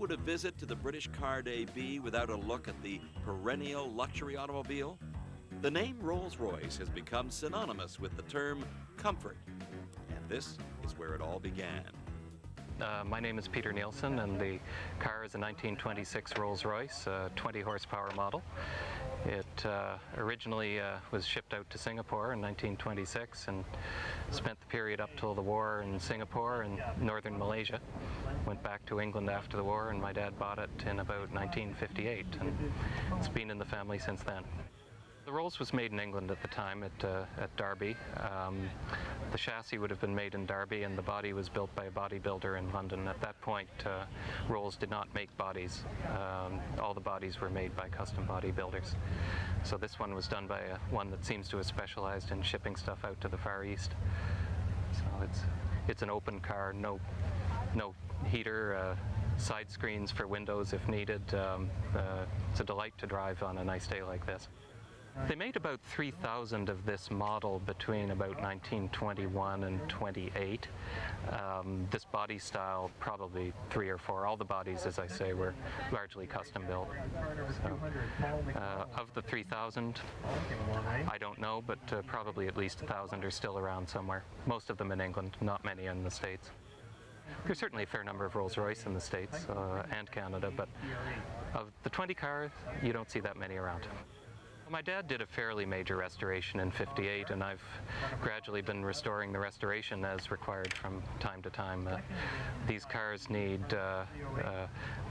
would a visit to the British Car Day be without a look at the perennial luxury automobile? The name Rolls-Royce has become synonymous with the term comfort, and this is where it all began. My name is Peter Nielsen, and the car is a 1926 Rolls Royce, a 20 horsepower model. It originally was shipped out to Singapore in 1926 and spent the period up till the war in Singapore and northern Malaysia. Went back to England after the war, and my dad bought it in about 1958, and it's been in the family since then. The Rolls was made in England at the time at Derby. The chassis would have been made in Derby, and the body was built by a bodybuilder in London. At that point, Rolls did not make bodies. All the bodies were made by custom bodybuilders. So this one was done by one that seems to have specialized in shipping stuff out to the Far East. So it's an open car, no heater, side screens for windows if needed. It's a delight to drive on a nice day like this. They made about 3,000 of this model between about 1921 and 28. This body style, probably 3 or 4. All the bodies, as I say, were largely custom built. So, of the 3,000, I don't know, but probably at least 1,000 are still around somewhere. Most of them in England, not many in the States. There's certainly a fair number of Rolls Royce in the States and Canada, but of the 20 cars, you don't see that many around. My dad did a fairly major restoration in '58, and I've gradually been restoring the restoration as required from time to time. These cars need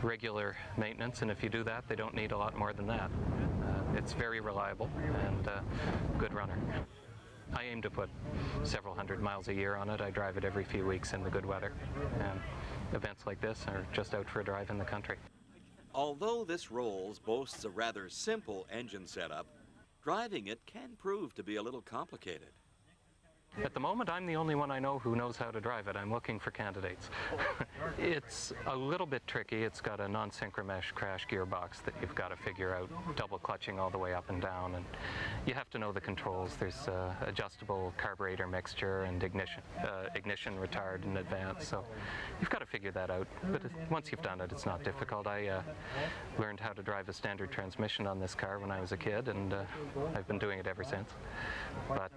regular maintenance, and if you do that, they don't need a lot more than that. It's very reliable and good runner. I aim to put several hundred miles a year on it. I drive it every few weeks in the good weather, and events like this are just out for a drive in the country. Although this Rolls boasts a rather simple engine setup, driving it can prove to be a little complicated. At the moment, I'm the only one I know who knows how to drive it. I'm looking for candidates. It's a little bit tricky. It's got a non-synchromesh crash gearbox that you've got to figure out, double clutching all the way up and down, and you have to know the controls. There's adjustable carburetor mixture and ignition retard in advance, so you've got to figure that out. But once you've done it, it's not difficult. I learned how to drive a standard transmission on this car when I was a kid, and I've been doing it ever since. But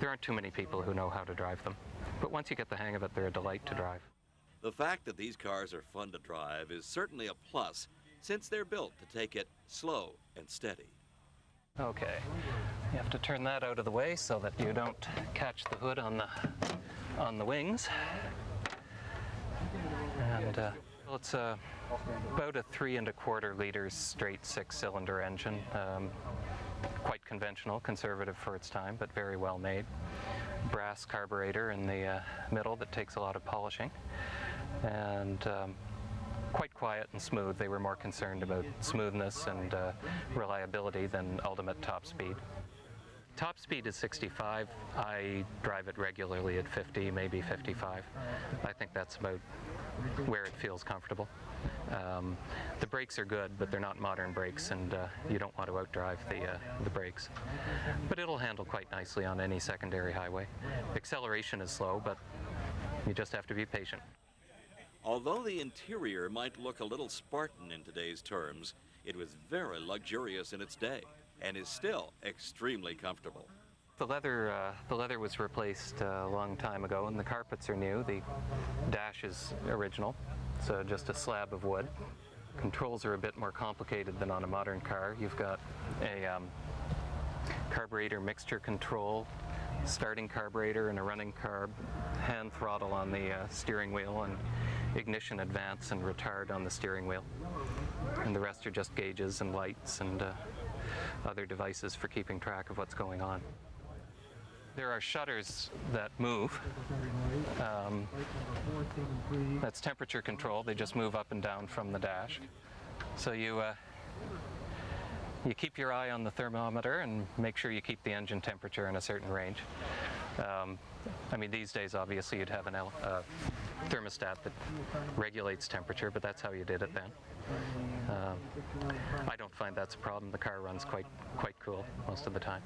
there aren't too many people who know how to drive them. But once you get the hang of it, they're a delight to drive. The fact that these cars are fun to drive is certainly a plus, since they're built to take it slow and steady. Okay, you have to turn that out of the way so that you don't catch the hood on the wings. And well, it's about a 3 1/4 liters straight 6-cylinder engine. Quite conventional, conservative for its time, but very well made. Brass carburetor in the middle that takes a lot of polishing, and quite quiet and smooth. They were more concerned about smoothness and reliability than ultimate top speed. Top speed is 65. I drive it regularly at 50, maybe 55. I think that's about where it feels comfortable. The brakes are good, but they're not modern brakes, and you don't want to outdrive the brakes. But it'll handle quite nicely on any secondary highway. Acceleration is slow, but you just have to be patient. Although the interior might look a little Spartan in today's terms, it was very luxurious in its day and is still extremely comfortable. The leather was replaced a long time ago, and the carpets are new. The dash is original. It's just a slab of wood. Controls are a bit more complicated than on a modern car. You've got a carburetor mixture control, starting carburetor and a running carb, hand throttle on the steering wheel, and ignition advance and retard on the steering wheel. And the rest are just gauges and lights and other devices for keeping track of what's going on. There are shutters that move. That's temperature control. They just move up and down from the dash. So you keep your eye on the thermometer and make sure you keep the engine temperature in a certain range. I mean, these days, obviously, you'd have a thermostat that regulates temperature, but that's how you did it then. I don't find that's a problem. The car runs quite cool most of the time.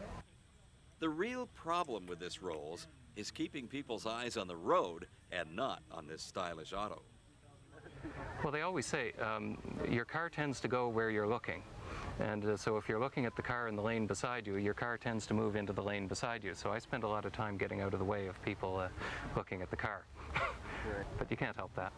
The real problem with this Rolls is keeping people's eyes on the road and not on this stylish auto. Well, they always say your car tends to go where you're looking. And so if you're looking at the car in the lane beside you, your car tends to move into the lane beside you. So I spend a lot of time getting out of the way of people looking at the car. But you can't help that.